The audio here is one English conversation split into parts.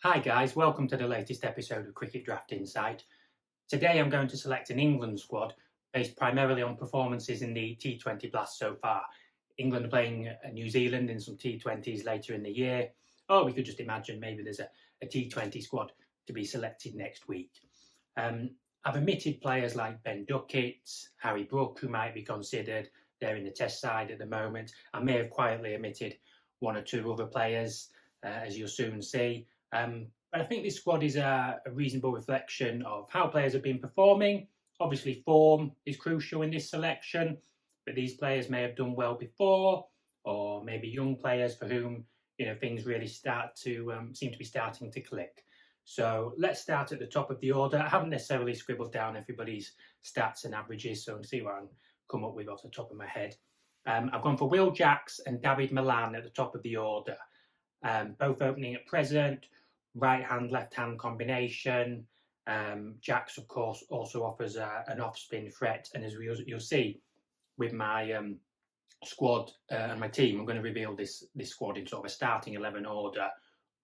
Hi guys, welcome to the latest episode of Cricket Draft Insight. Today I'm going to select an England squad based primarily on performances in the T20 Blast so far. England are playing New Zealand in some T20s later in the year. Or we could just imagine maybe there's a T20 squad to be selected next week. I've omitted players like Ben Duckett, Harry Brook, who might be considered. They're in the test side at the moment. I may have quietly omitted one or two other players, as you'll soon see. But I think this squad is a reasonable reflection of how players have been performing. Obviously, form is crucial in this selection, but these players may have done well before, or maybe young players for whom things really start to seem to be starting to click. So let's start at the top of the order. I haven't necessarily scribbled down everybody's stats and averages, so I'll see what I can come up with off the top of my head. I've gone for Will Jacks and David Milan at the top of the order, both opening at present. Right-hand, left-hand combination. Jacks, of course, also offers an off-spin threat. And as you'll see with my squad and my team, I'm going to reveal this squad in sort of a starting 11 order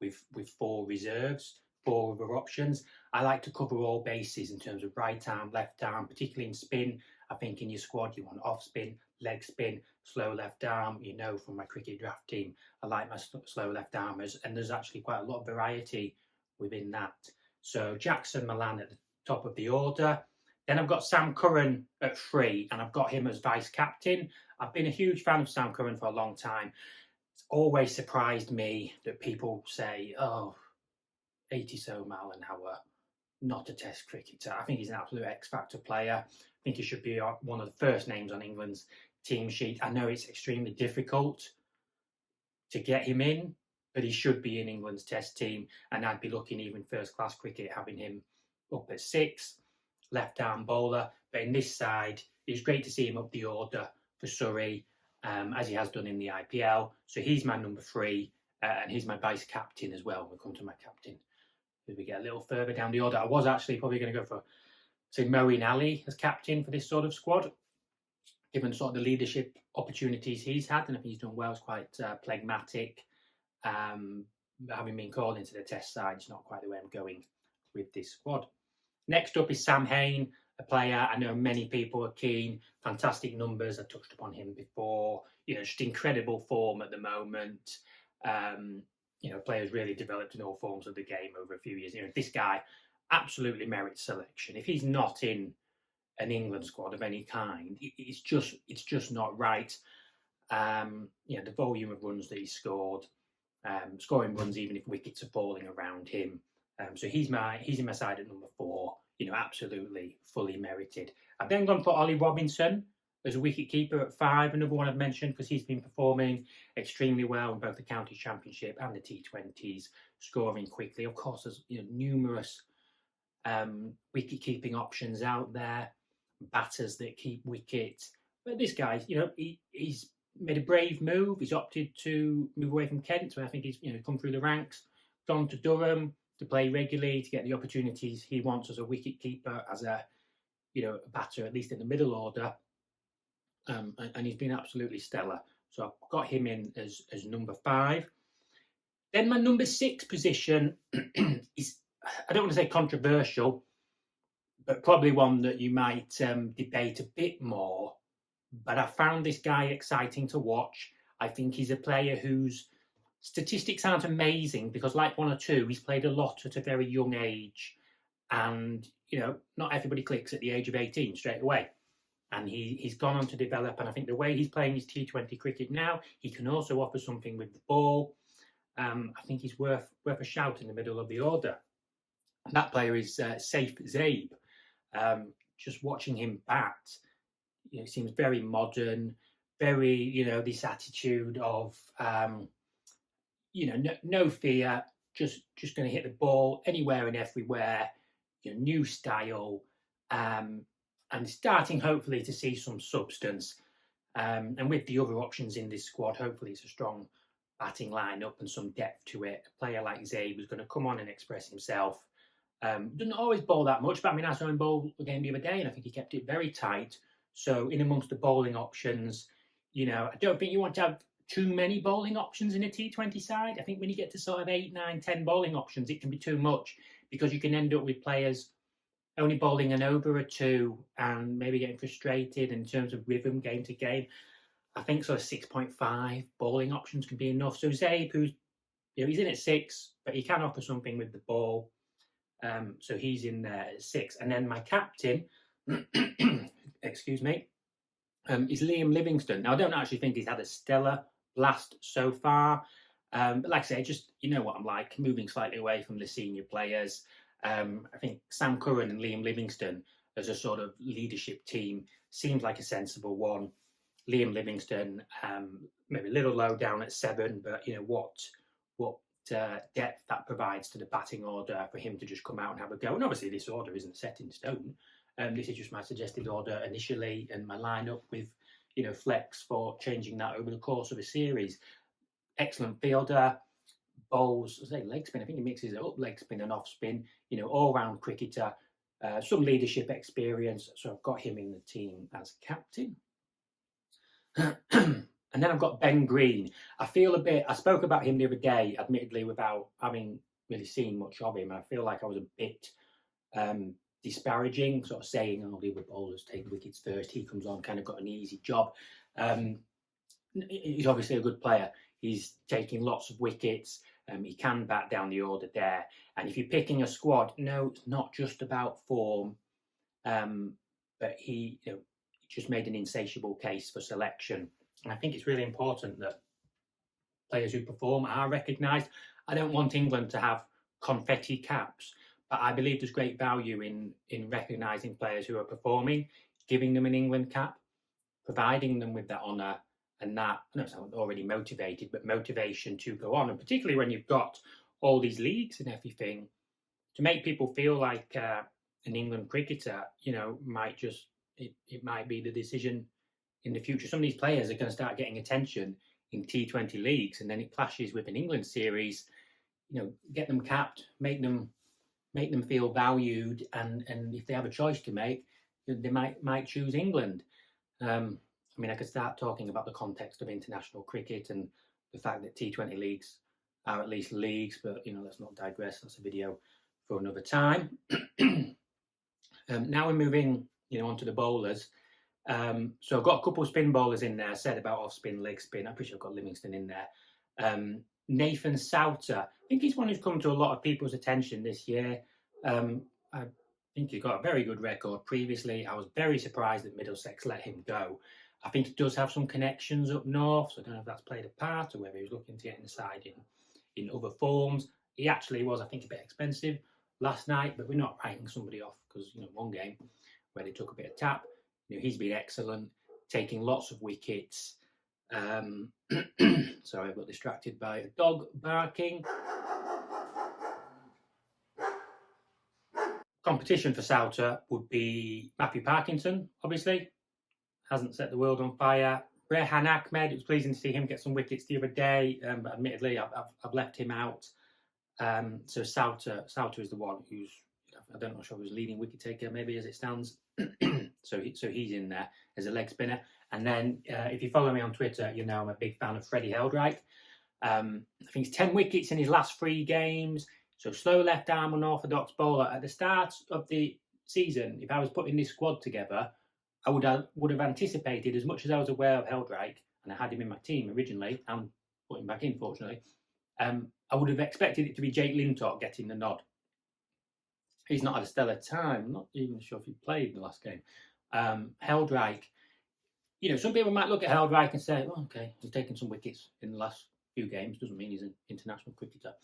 with four reserves, four other options. I like to cover all bases in terms of right arm, left arm, particularly in spin. I think in your squad you want off spin, leg spin, slow left arm. You know from my cricket draft team, I like my slow left armers, and there's actually quite a lot of variety within that. So Jackson Milan at the top of the order. Then I've got Sam Curran at 3, and I've got him as vice captain. I've been a huge fan of Sam Curran for a long time. It's always surprised me that people say, oh, 80 so mile an hour, not a test cricketer. I think he's an absolute X-factor player. I think he should be one of the first names on England's team sheet. I know it's extremely difficult to get him in, but he should be in England's test team, and I'd be looking even first-class cricket having him up at 6, left-arm bowler. But in this side, it's great to see him up the order for Surrey, as he has done in the IPL. So he's my number 3, and he's my vice captain as well. We'll come to my captain as we get a little further down the order. I was actually probably going to go for, say, Moeen Ali as captain for this sort of squad, given sort of the leadership opportunities he's had, and I think he's done well. He's quite phlegmatic. Having been called into the test side, it's not quite the way I'm going with this squad. Next up is Sam Hain, a player I know many people are keen. Fantastic numbers. I touched upon him before. Just incredible form at the moment. Players really developed in all forms of the game over a few years. This guy absolutely merits selection. If he's not in an England squad of any kind, it's just not right. The volume of runs that he scored, scoring runs even if wickets are falling around him. So he's in my side at number 4. Absolutely fully merited. I've then gone for Ollie Robinson as a wicketkeeper at 5, another one I've mentioned because he's been performing extremely well in both the County Championship and the T20s, scoring quickly. Of course, there's numerous wicket-keeping options out there, batters that keep wicket. But this guy, he's made a brave move. He's opted to move away from Kent, where I think he's come through the ranks, gone to Durham to play regularly, to get the opportunities he wants as a wicket-keeper, as a batter, at least in the middle order. And he's been absolutely stellar. So I've got him in as number 5. Then my number 6 position is, I don't want to say controversial, but probably one that you might debate a bit more. But I found this guy exciting to watch. I think he's a player whose statistics aren't amazing because, like one or two, he's played a lot at a very young age. And, not everybody clicks at the age of 18 straight away. And he's gone on to develop, and I think the way he's playing his T20 cricket now, he can also offer something with the ball. I think he's worth a shout in the middle of the order. And that player is Saif Zaib. Just watching him bat, seems very modern, very, this attitude of, no fear, just going to hit the ball anywhere and everywhere, new style, and starting hopefully to see some substance. And with the other options in this squad, hopefully it's a strong batting lineup and some depth to it. A player like Zabe was going to come on and express himself. Doesn't always bowl that much, but I saw him bowl the game the other day, and I think he kept it very tight. So in amongst the bowling options, I don't think you want to have too many bowling options in a T20 side. I think when you get to sort of 8, 9, 10 bowling options, it can be too much because you can end up with players only bowling an over or two and maybe getting frustrated in terms of rhythm game to game. I think sort of 6.5 bowling options can be enough. So Zabe, who's he's in at 6, but he can offer something with the ball. So he's in there at 6. And then my captain, excuse me, is Liam Livingstone. Now, I don't actually think he's had a stellar Blast so far. But like I say, just, you know what I'm like, moving slightly away from the senior players. I think Sam Curran and Liam Livingstone as a sort of leadership team seems like a sensible one. Liam Livingstone, maybe a little low down at 7, but you know what depth that provides to the batting order for him to just come out and have a go. And obviously, this order isn't set in stone. This is just my suggested order initially, and my lineup with flex for changing that over the course of a series. Excellent fielder, bowls, leg spin. I think he mixes it up, leg spin and off spin. All-round cricketer, some leadership experience. So I've got him in the team as captain. And then I've got Ben Green. I spoke about him the other day, admittedly, without having really seen much of him. I feel like I was a bit disparaging, sort of saying, the other bowlers take wickets first. He comes on, kind of got an easy job. He's obviously a good player. He's taking lots of wickets. He can bat down the order there. And if you're picking a squad, no, it's not just about form. But he just made an insatiable case for selection. And I think it's really important that players who perform are recognised. I don't want England to have confetti caps, but I believe there's great value in recognising players who are performing, giving them an England cap, providing them with that honour and that, I know it's already motivated, but motivation to go on. And particularly when you've got all these leagues and everything, to make people feel like an England cricketer, it might be the decision in the future. Some of these players are going to start getting attention in T20 leagues, and then it clashes with an England series. Get them capped, make them feel valued, and if they have a choice to make, they might choose England. I could start talking about the context of international cricket and the fact that T20 leagues are at least leagues, but let's not digress. That's a video for another time. Now we're moving, onto the bowlers. So I've got a couple of spin bowlers in there. I said about off spin, leg spin. I'm pretty sure I've got Livingstone in there. Nathan Souter. I think he's one who's come to a lot of people's attention this year. I think he's got a very good record previously. I was very surprised that Middlesex let him go. I think he does have some connections up north, so I don't know if that's played a part or whether he was looking to get inside in other forms. He actually was, I think, a bit expensive last night, but we're not writing somebody off because, one game where they took a bit of tap. He's been excellent, taking lots of wickets. Sorry, I got distracted by a dog barking. Competition for Souter would be Matthew Parkinson, obviously. Hasn't set the world on fire. Rehan Ahmed, it was pleasing to see him get some wickets the other day, but admittedly, I've left him out. So Souter is the one who's, I don't know, who's leading wicket taker, maybe as it stands. So he's in there as a leg spinner. And then if you follow me on Twitter, I'm a big fan of Freddie Heldreich. I think he's 10 wickets in his last 3 games. So slow left arm unorthodox bowler. At the start of the season, if I was putting this squad together, I would have anticipated, as much as I was aware of Heldreich, and I had him in my team originally, and put him back in, fortunately, I would have expected it to be Jake Lintott getting the nod. He's not had a stellar time. I'm not even sure if he played the last game. Heldreich, some people might look at Heldreich and say, oh, okay, he's taken some wickets in the last few games. Doesn't mean he's an international cricketer.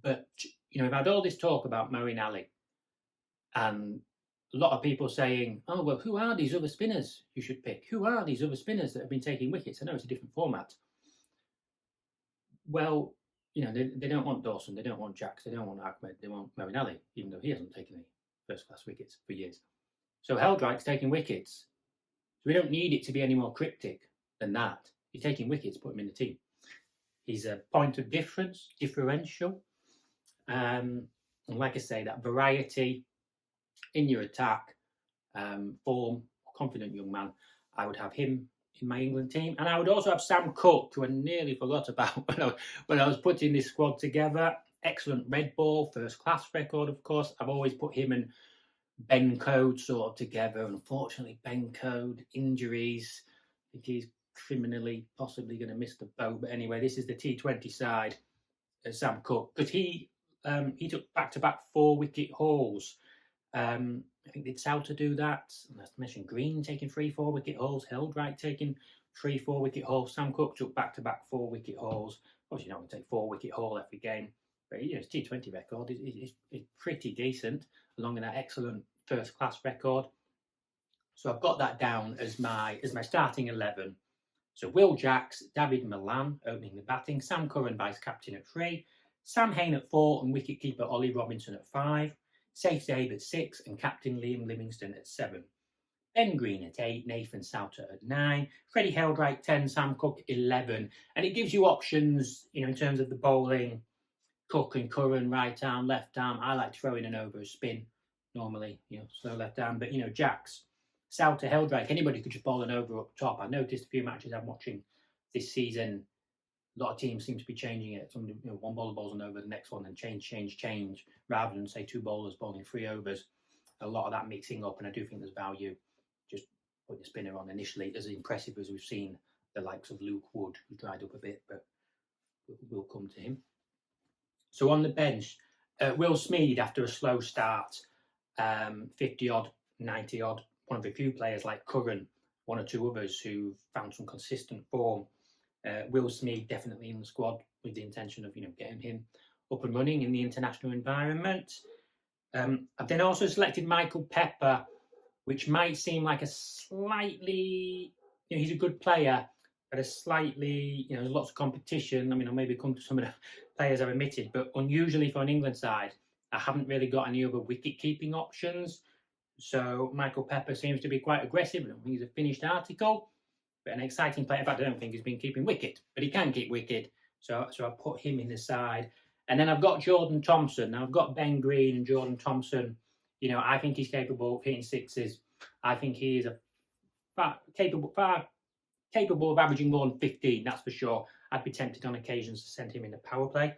But, we've had all this talk about Moeen Ali, and a lot of people saying, oh, well, who are these other spinners you should pick? Who are these other spinners that have been taking wickets? I know it's a different format. Well, they don't want Dawson, they don't want Jacks, they don't want Ahmed, they want Moeen Ali, even though he hasn't taken any first-class wickets for years. So Heldreich's taking wickets. So we don't need it to be any more cryptic than that. He's taking wickets, put him in the team. He's a point of difference, differential. And like I say, that variety in your attack, form, confident young man, I would have him in my England team. And I would also have Sam Cook, who I nearly forgot about when I was putting this squad together. Excellent red ball, first class record, of course. I've always put him and Ben Code sort of together. Unfortunately, Ben Code, injuries. I think he's criminally possibly going to miss the boat. But anyway, this is the T20 side, Sam Cook, because he took back-to-back 4-wicket hauls. I think did Souter do that? I mentioned Green taking 3 4-wicket hauls, Heldright taking 3 4-wicket hauls. Sam Cook took back-to-back 4-wicket hauls. Obviously, you're not going to take 4-wicket haul every game, but his T20 record is pretty decent, along with that excellent first-class record. So I've got that down as my starting 11. So Will Jacks, David Milan opening the batting, Sam Curran vice-captain at 3, Sam Hain at 4 and wicket-keeper Ollie Robinson at 5, Safe Zabe at 6 and captain Liam Livingston at 7. Ben Green at 8, Nathan Souter at 9, Freddie Heldright 10, Sam Cook 11. And it gives you options, in terms of the bowling, Cook and Curran, right arm, left arm. I like throwing an over a spin normally, slow left arm. But, Jacks, Souter, Heldright, anybody could just bowl an over up top. I noticed a few matches I'm watching this season, a lot of teams seem to be changing it. Somebody, one bowler bowls an over, the next one, and change, rather than say 2 bowlers bowling 3 overs. A lot of that mixing up, and I do think there's value just putting a spinner on initially, as impressive as we've seen the likes of Luke Wood, who dried up a bit, but we'll come to him. So on the bench, Will Smeed, after a slow start, 50-odd, 90-odd, one of the few players like Curran, 1 or 2 others who've found some consistent form. Will Smeed definitely in the squad with the intention of getting him up and running in the international environment. I've then also selected Michael Pepper, which might seem like a slightly, he's a good player, but a slightly, there's lots of competition. I mean, I'll maybe come to some of the players I've omitted, but unusually for an England side, I haven't really got any other wicket-keeping options. So Michael Pepper seems to be quite aggressive. I don't think he's a finished article, but an exciting player. In fact, I don't think he's been keeping wicket, but he can keep wicket. So I put him in the side. And then I've got Jordan Thompson. Now I've got Ben Green and Jordan Thompson. I think he's capable of hitting sixes. I think he is far capable of averaging more than 15, that's for sure. I'd be tempted on occasions to send him in the power play.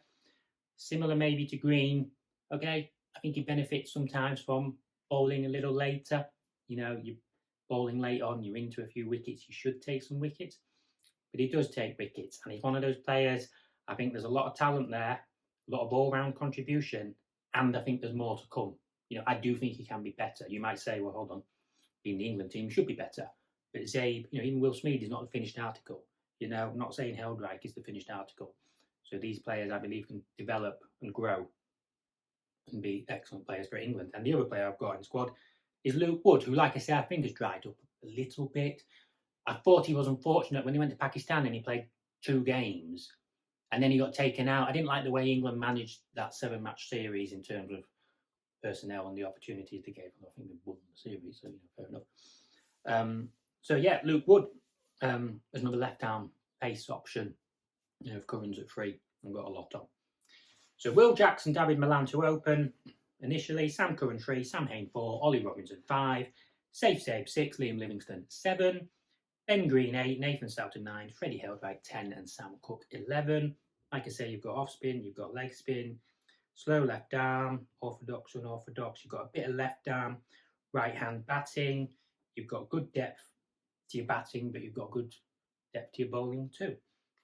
Similar maybe to Green. Okay, I think he benefits sometimes from bowling a little later. You're bowling late on, you're into a few wickets, you should take some wickets. But he does take wickets, and he's one of those players. I think there's a lot of talent there, a lot of all-round contribution, and I think there's more to come. I do think he can be better. You might say, well, hold on, in the England team should be better. But Zabe, even Will Smeed is not the finished article. I'm not saying Heldright is the finished article. So these players, I believe, can develop and grow and be excellent players for England. And the other player I've got in the squad is Luke Wood, who, like I said, I think has dried up a little bit. I thought he was unfortunate when he went to Pakistan and he played 2 games and then he got taken out. I didn't like the way England managed that 7-match series in terms of personnel and the opportunities they gave them. I think they won the series, so fair enough. So yeah, Luke Wood as another left-arm pace option. If Curran's at 3, I've got a lot on. So Will Jackson, David Milan to open initially. Sam Curran 3, Sam Hain 4, Ollie Robinson 5, Safe Zabe 6, Liam Livingston 7, Ben Green 8, Nathan Souter 9, Freddie Heldright 10, and Sam Cook 11. Like I say, you've got off spin, you've got leg spin, slow left arm, orthodox, unorthodox. You've got a bit of left arm, right hand batting. You've got good depth to your batting, but you've got good depth to your bowling too.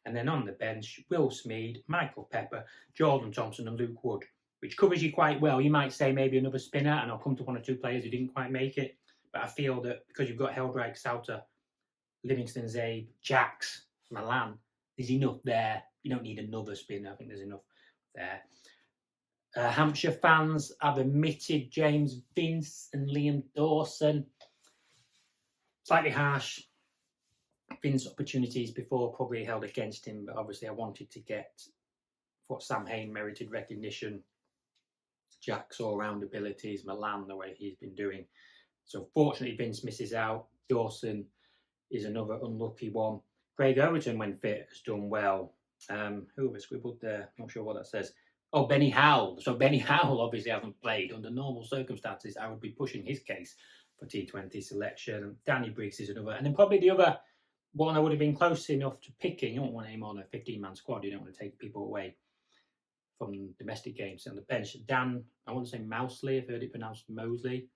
And then on the bench, Will Smeed, Michael Pepper, Jordan Thompson and Luke Wood, which covers you quite well. You might say maybe another spinner, and I'll come to 1 or 2 players who didn't quite make it. But I feel that because you've got Heldright, Souter, Livingston, Zabe, Jacks, Milan, there's enough there. You don't need another spinner. I think there's enough there. Hampshire fans have omitted James Vince and Liam Dawson. Slightly harsh. Vince opportunities before probably held against him, but obviously I wanted to get what Sam Hain merited recognition, Jack's all-round abilities, Milan the way he's been doing. So fortunately Vince misses out. Dawson is another unlucky one. Craig Overton, when fit, has done well. Who have I scribbled there? Not sure what that says. Oh, Benny Howell. So Benny Howell obviously hasn't played. Under normal circumstances, I would be pushing his case for T20 selection. Danny Briggs is another. And then probably the other one I would have been close enough to picking. You don't want any more than a 15-man squad. You don't want to take people away from domestic games on the bench. Dan, I want to say Mousley, I've heard it pronounced Mosley,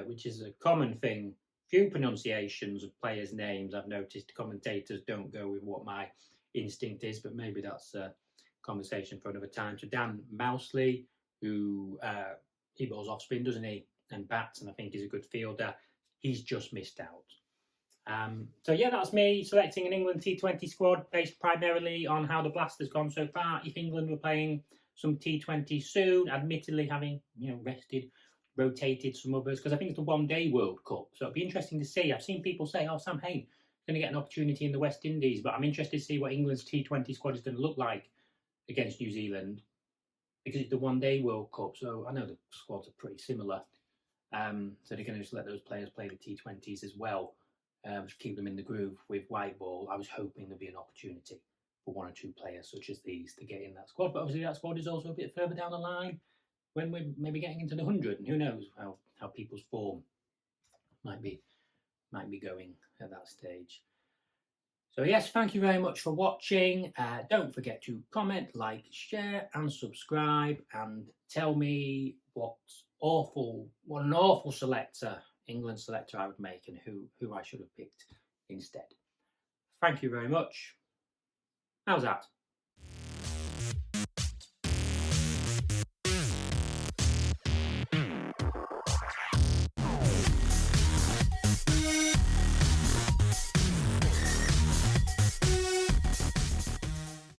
which is a common thing. Few pronunciations of players' names I've noticed commentators don't go with what my instinct is, but maybe that's a conversation for another time. So Dan Mousley, who he bowls off spin, doesn't he, and bats, and I think he's a good fielder. He's just missed out. So yeah, that's me selecting an England T20 squad based primarily on how the Blast has gone so far. If England were playing some T20 soon, admittedly having rested, rotated some others, because I think it's the one-day World Cup, so it'd be interesting to see. I've seen people say, "Oh, Sam Hain is going to get an opportunity in the West Indies," but I'm interested to see what England's T20 squad is going to look like against New Zealand, because it's the one-day World Cup. So I know the squads are pretty similar, so they're going to just let those players play the T20s as well. To keep them in the groove with white ball. I was hoping there'd be an opportunity for one or two players such as these to get in that squad, but obviously that squad is also a bit further down the line when we're maybe getting into the 100, and who knows how people's form might be going at that stage. So yes, thank you very much for watching. Don't forget to comment, like, share and subscribe, and tell me what an awful selector, England selector, I would make, and who I should have picked instead. Thank you very much. How's that?